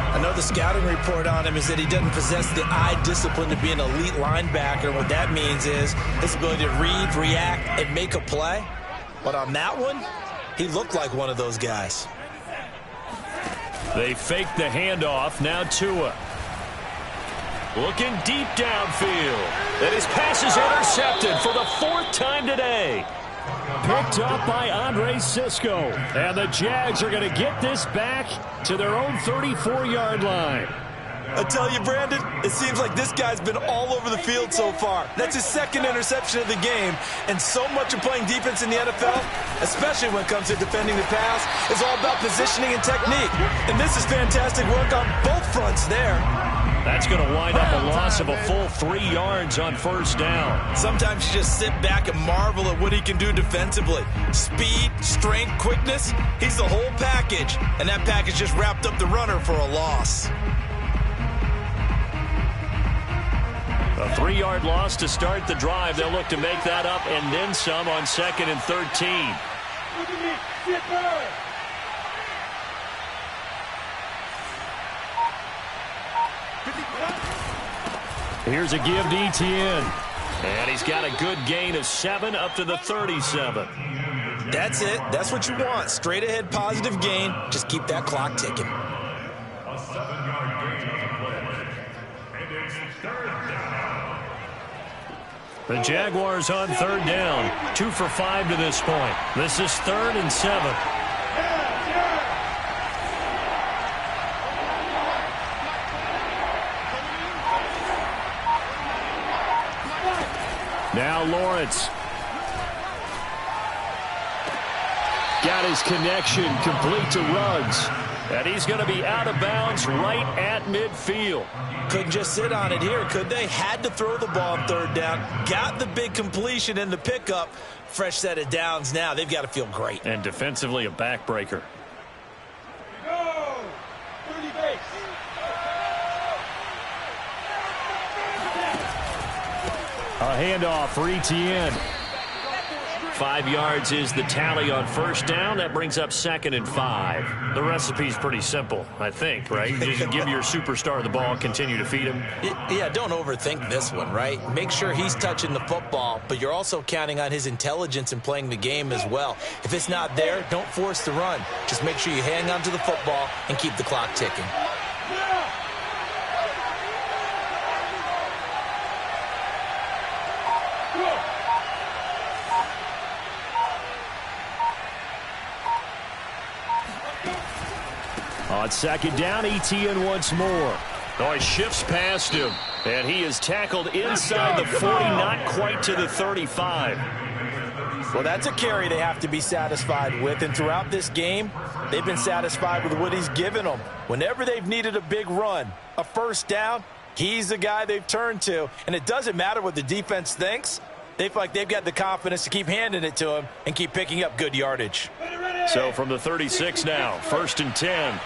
B: I know the scouting report on him is that he doesn't possess the eye discipline to be an elite linebacker. What that means is his ability to read, react, and make a play. But on that one, he looked like one of those guys.
A: They fake the handoff. Now Tua. Looking deep downfield. And his pass is intercepted for the 4th time today. Picked up by Andre Cisco. And the Jags are going to get this back to their own 34-yard line.
B: I tell you, Brandon, it seems like this guy's been all over the field so far. That's his 2nd interception of the game. And so much of playing defense in the NFL, especially when it comes to defending the pass, is all about positioning and technique. And this is fantastic work on both fronts there.
A: That's going to wind up a loss of a full 3 yards on 1st down.
B: Sometimes you just sit back and marvel at what he can do defensively. Speed, strength, quickness, he's the whole package. And that package just wrapped up the runner for a loss.
A: A 3-yard loss to start the drive. They'll look to make that up and then some on 2nd and 13. Here's a give to Etienne. And he's got a good gain of 7 up to the 37.
B: That's it. That's what you want. Straight ahead positive gain. Just keep that clock ticking.
D: A 7-yard gain on the play. And it's 3rd down.
A: The Jaguars on 3rd down. 2 for 5 to this point. This is 3rd and 7. Now Lawrence. Got his connection complete to Ruggs. And he's going to be out of bounds right at midfield.
B: Couldn't just sit on it here, could they? Had to throw the ball on 3rd down. Got the big completion in the pickup. Fresh set of downs now. They've got to feel great.
A: And defensively a backbreaker. A handoff for Etienne. 5 yards is the tally on 1st down. That brings up 2nd and 5. The recipe's pretty simple, I think, right? Just give your superstar the ball, continue to feed him.
B: Yeah, don't overthink this one, right? Make sure he's touching the football, but you're also counting on his intelligence in playing the game as well. If it's not there, don't force the run. Just make sure you hang on to the football and keep the clock ticking.
A: On 2nd down, Etienne once more. Oh, he shifts past him, and he is tackled inside the 40, not quite to the 35.
B: Well, that's a carry they have to be satisfied with, and throughout this game, they've been satisfied with what he's given them. Whenever they've needed a big run, a 1st down, he's the guy they've turned to, and it doesn't matter what the defense thinks. They feel like they've got the confidence to keep handing it to him and keep picking up good yardage.
A: So from the 36 now, 1st and 10.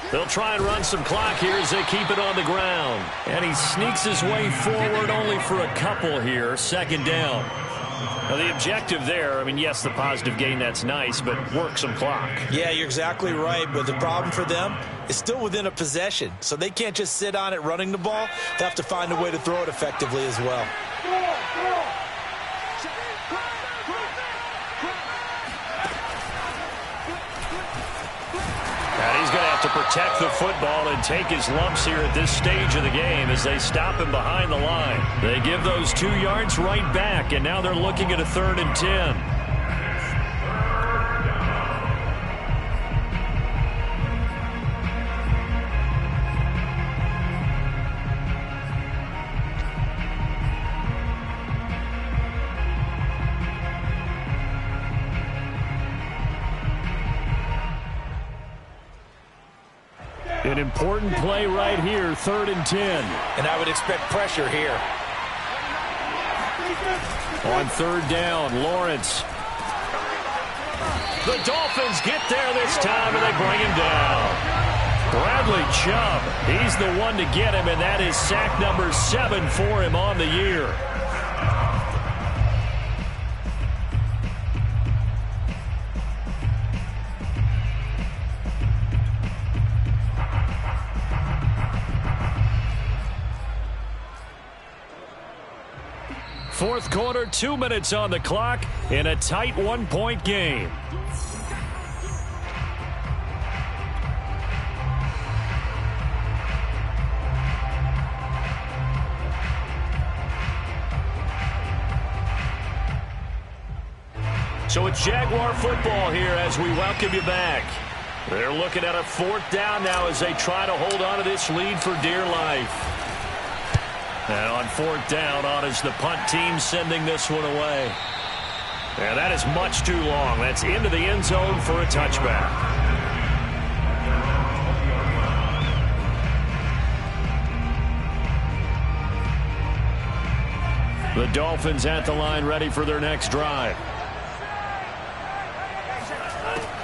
A: They'll try and run some clock here as they keep it on the ground. And he sneaks his way forward only for a couple here. 2nd down. Now, the objective there, I mean, yes, the positive gain, that's nice, but work some clock.
B: Yeah, you're exactly right, but the problem for them is still within a possession, so they can't just sit on it running the ball. They have to find a way to throw it effectively as well.
A: And he's going to have to protect the football and take his lumps here at this stage of the game as they stop him behind the line. They give those 2 yards right back, and now they're looking at a 3rd and 10. An important play right here, 3rd and 10.
B: And I would expect pressure here.
A: On 3rd down, Lawrence. The Dolphins get there this time, and they bring him down. Bradley Chubb, he's the one to get him, and that is sack number 7 for him on the year. Fourth quarter, 2 minutes on the clock in a tight 1-point game. So it's Jaguar football here as we welcome you back. They're looking at a 4th down now as they try to hold on to this lead for dear life. And on 4th down, on is the punt team sending this one away. And that is much too long. That's into the end zone for a touchback. The Dolphins at the line ready for their next drive.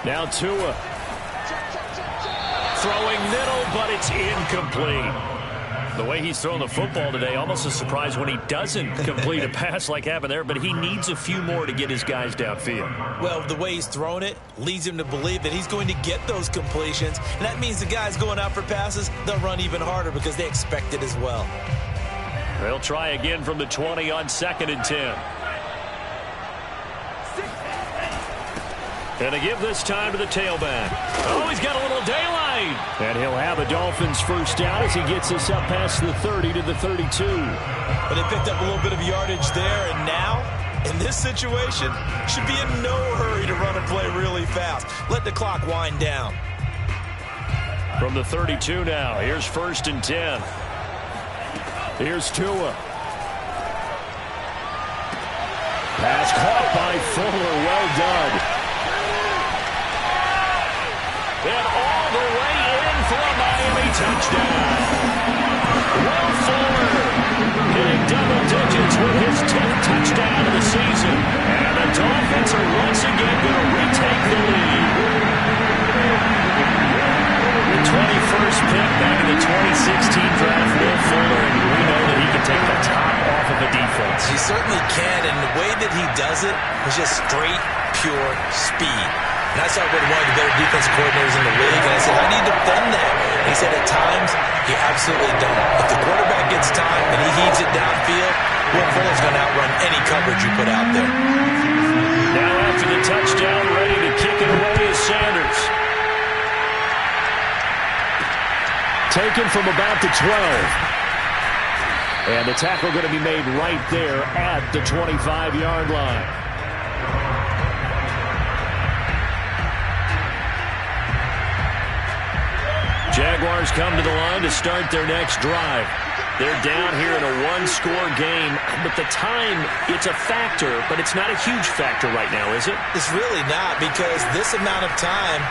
A: Now Tua. Throwing middle, but it's incomplete. The way he's throwing the football today, almost a surprise when he doesn't complete a pass like happened there, but he needs a few more to get his guys downfield.
B: Well, the way he's thrown it leads him to believe that he's going to get those completions, and that means the guys going out for passes, they'll run even harder because they expect it as well.
A: They'll try again from the 20 on 2nd and 10. And to give this time to the tailback. Oh, he's got a little daylight. And he'll have a Dolphins first down as he gets us up past the 30 to the 32.
B: But they picked up a little bit of yardage there, and now, in this situation, should be in no hurry to run and play really fast. Let the clock wind down.
A: From the 32 now, here's 1st and 10. Here's Tua. Pass caught by Fuller, well done. And all the way in for a Miami touchdown. Will Fuller hitting double digits with his 10th touchdown of the season. And the Dolphins are once again going to retake the lead. The 21st pick back in the 2016 draft, Will Fuller, and we know that he can take the top off of a defense.
B: He certainly can, and the way that he does it is just straight, pure speed. And I saw one of the better defensive coordinators in the league, and I said, how do you defend that? And he said, at times, you absolutely don't. If the quarterback gets time and he heaves it downfield, Will Fuller's going to outrun any coverage you put out there.
A: Now after the touchdown, ready to kick it away is Sanders. Taken from about the 12. And the tackle going to be made right there at the 25-yard line. Jaguars come to the line to start their next drive. They're down here in a one-score game, but the time, it's a factor, but it's not a huge factor right now, is it?
B: It's really not, because this amount of time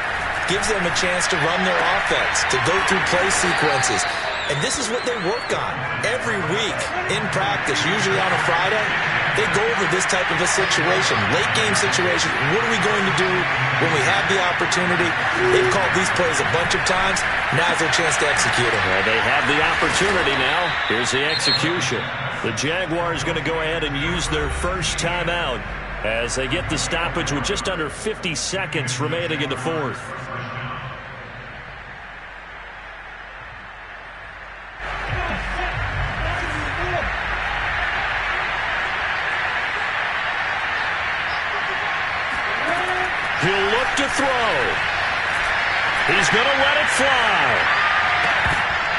B: gives them a chance to run their offense, to go through play sequences. And this is what they work on every week in practice, usually on a Friday. They go over this type of a situation, late game situation. What are we going to do when we have the opportunity? They've called these plays a bunch of times. Now's their chance to execute them.
A: Well, they have the opportunity now. Here's the execution. The Jaguars going to go ahead and use their first timeout as they get the stoppage with just under 50 seconds remaining in the fourth. He'll look to throw. He's going to let it fly.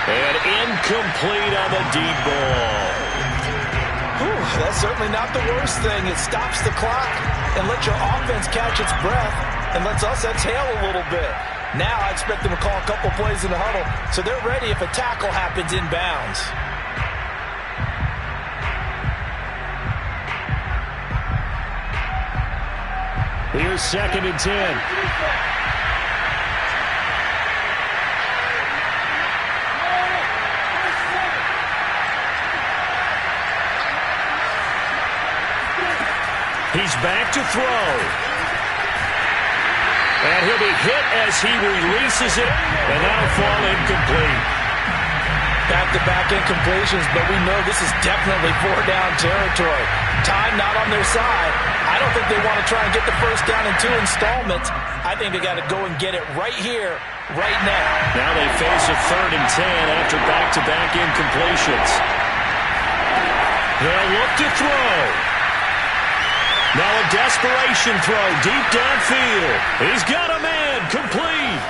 A: And incomplete on the deep ball.
B: Whew, that's certainly not the worst thing. It stops the clock and lets your offense catch its breath and lets us exhale a little bit. Now I expect them to call a couple plays in the huddle so they're ready if a tackle happens inbounds.
A: Here's 2nd and 10. He's back to throw. And he'll be hit as he releases it, and that'll fall incomplete.
B: Back-to-back incompletions, but we know this is definitely 4-down territory. Time not on their side. I don't think they want to try and get the first down in 2 installments. I think they got to go and get it right here, right now.
A: Now they face a 3rd and 10 after back-to-back incompletions. They'll look to throw. Now a desperation throw deep downfield. He's got a man complete.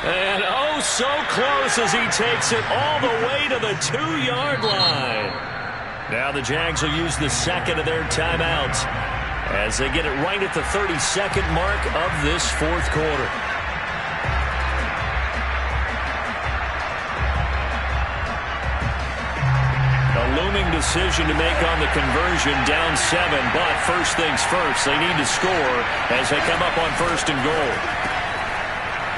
A: And oh, so close as he takes it all the way to the 2-yard line. Now the Jags will use the 2nd of their timeouts as they get it right at the 32nd mark of this 4th quarter. A looming decision to make on the conversion, down 7, but first things first, they need to score as they come up on 1st and goal.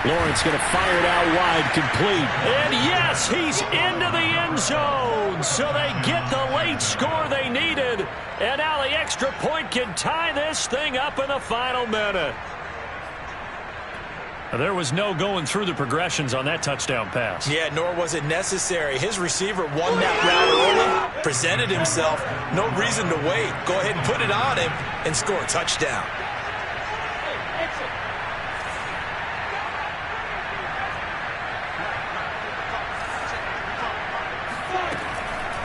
A: Lawrence going to fire it out wide, complete. And yes, he's into the end zone. So they get the late score they needed. And now the extra point can tie this thing up in the final minute. There was no going through the progressions on that touchdown pass.
B: Yeah, nor was it necessary. His receiver won that route early, presented himself. No reason to wait. Go ahead and put it on him and score a touchdown.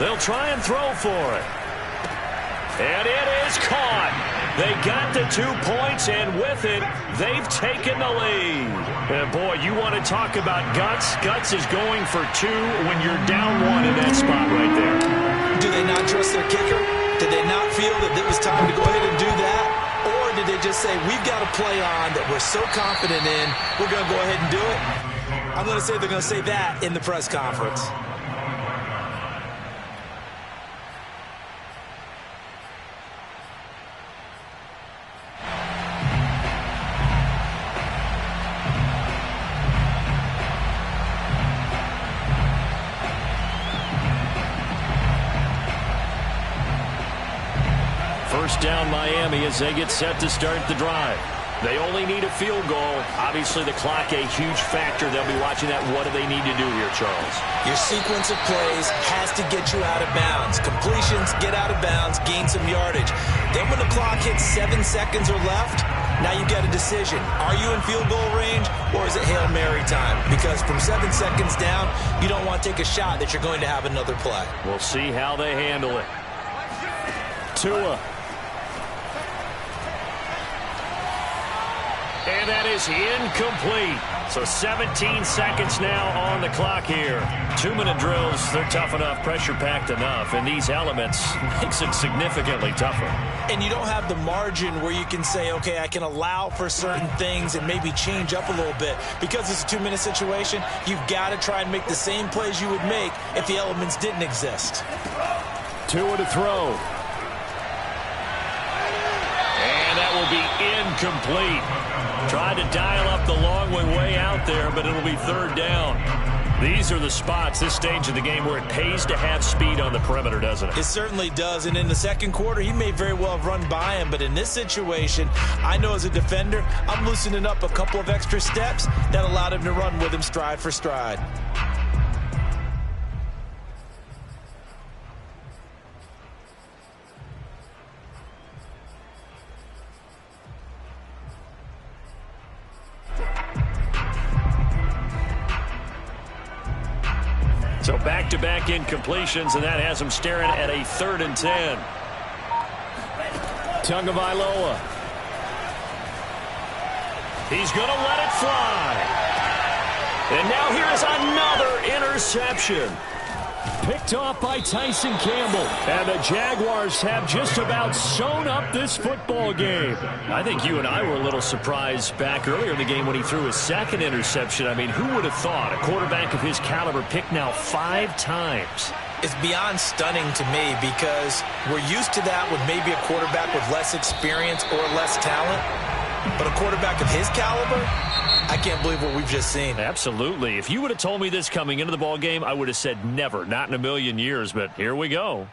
A: They'll try and throw for it. And it is caught. They got the 2 points, and with it, they've taken the lead. And boy, you want to talk about guts. Guts is going for 2 when you're down 1 in that spot right there.
B: Do they not trust their kicker? Did they not feel that it was time to go ahead and do that? Or did they just say, we've got a play on that we're so confident in, we're going to go ahead and do it? I'm going to say they're going to say that in the press conference.
A: First down Miami as they get set to start the drive. They only need a field goal. Obviously, the clock a huge factor. They'll be watching that. What do they need to do here, Charles?
B: Your sequence of plays has to get you out of bounds. Completions, get out of bounds, gain some yardage. Then when the clock hits 7 seconds or left, now you've got a decision. Are you in field goal range, or is it Hail Mary time? Because from 7 seconds down, you don't want to take a shot that you're going to have another play.
A: We'll see how they handle it. Tua. And that is incomplete. So 17 seconds now on the clock here. 2-minute drills, they're tough enough, pressure-packed enough, and these elements makes it significantly tougher.
B: And you don't have the margin where you can say, okay, I can allow for certain things and maybe change up a little bit. Because it's a 2-minute situation, you've got to try and make the same plays you would make if the elements didn't exist.
A: Tua to throw. And that will be incomplete. Tried to dial up the long way out there, but it'll be 3rd down. These are the spots, this stage of the game, where it pays to have speed on the perimeter, doesn't it?
B: It certainly does, and in the second quarter, he may very well have run by him, but in this situation, I know as a defender, I'm loosening up a couple of extra steps that allowed him to run with him stride for stride.
A: So back-to-back incompletions, and that has him staring at a 3rd and 10. Tagovailoa. He's going to let it fly. And now here is another interception. Picked off by Tyson Campbell. And the Jaguars have just about sewn up this football game. I think you and I were a little surprised back earlier in the game when he threw his second interception. I mean, who would have thought a quarterback of his caliber picked now 5 times?
B: It's beyond stunning to me because we're used to that with maybe a quarterback with less experience or less talent. But a quarterback of his caliber, I can't believe what we've just seen.
A: Absolutely. If you would have told me this coming into the ball game, I would have said never, not in a million years, but here we go.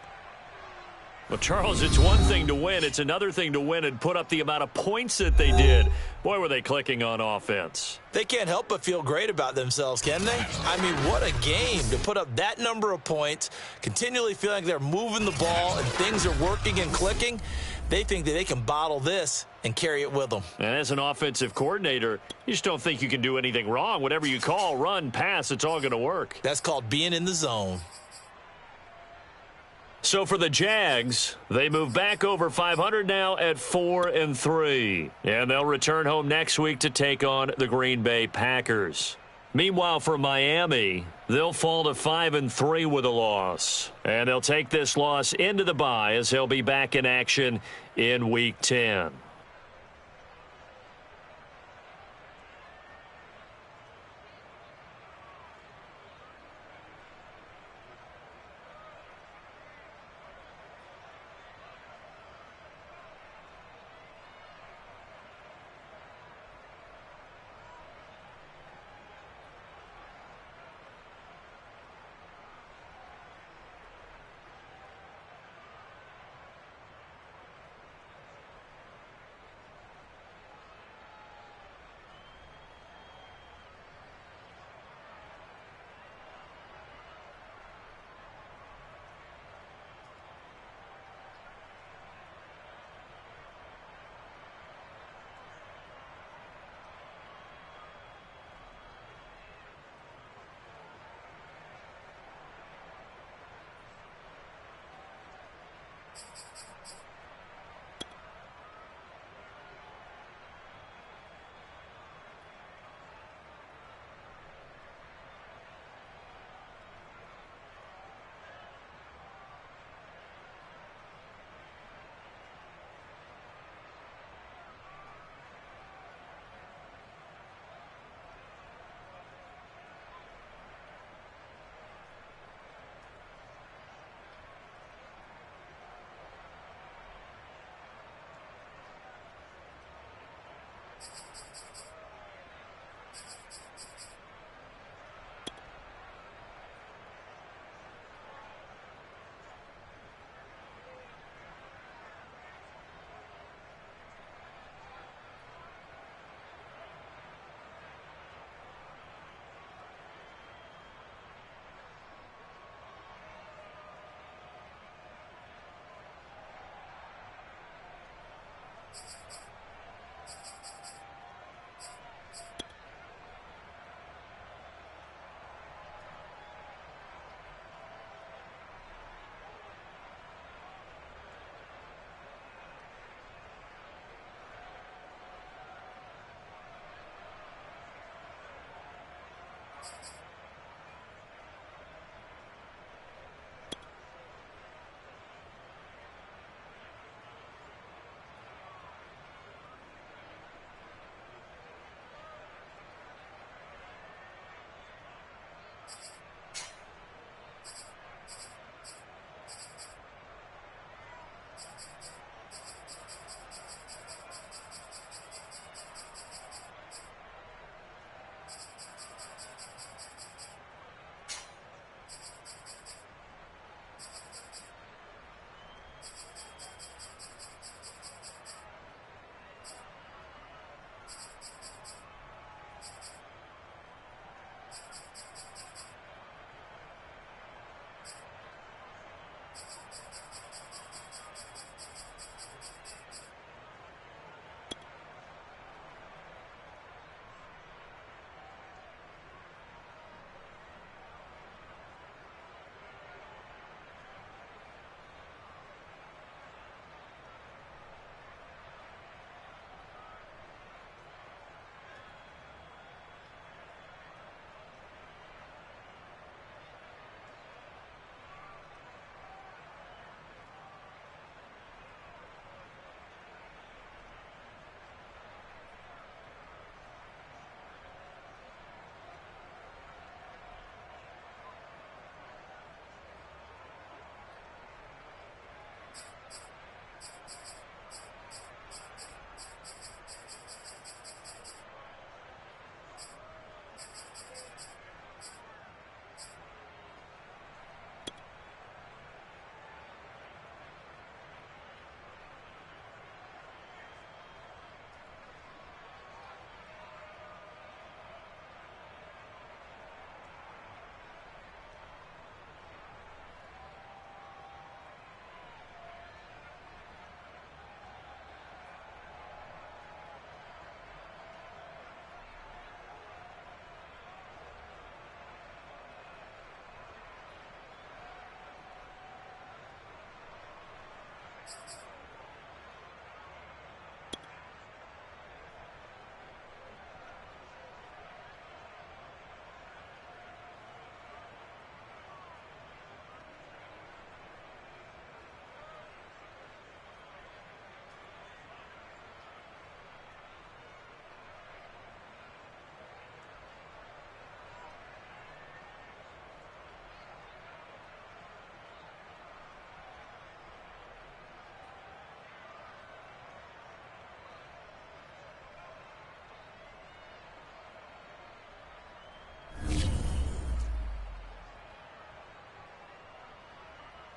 A: Well, Charles, it's one thing to win. It's another thing to win and put up the amount of points that they did. Boy, were they clicking on offense.
B: They can't help but feel great about themselves, can they? I mean, what a game to put up that number of points, continually feeling like they're moving the ball and things are working and clicking. They think that they can bottle this and carry it with them.
A: And as an offensive coordinator, you just don't think you can do anything wrong. Whatever you call, run, pass, it's all going to work.
B: That's called being in the zone.
A: So for the Jags, they move back over 500 now at 4-3. And they'll return home next week to take on the Green Bay Packers. Meanwhile, for Miami, they'll fall to 5-3 with a loss. And they'll take this loss into the bye as they'll be back in action in Week 10.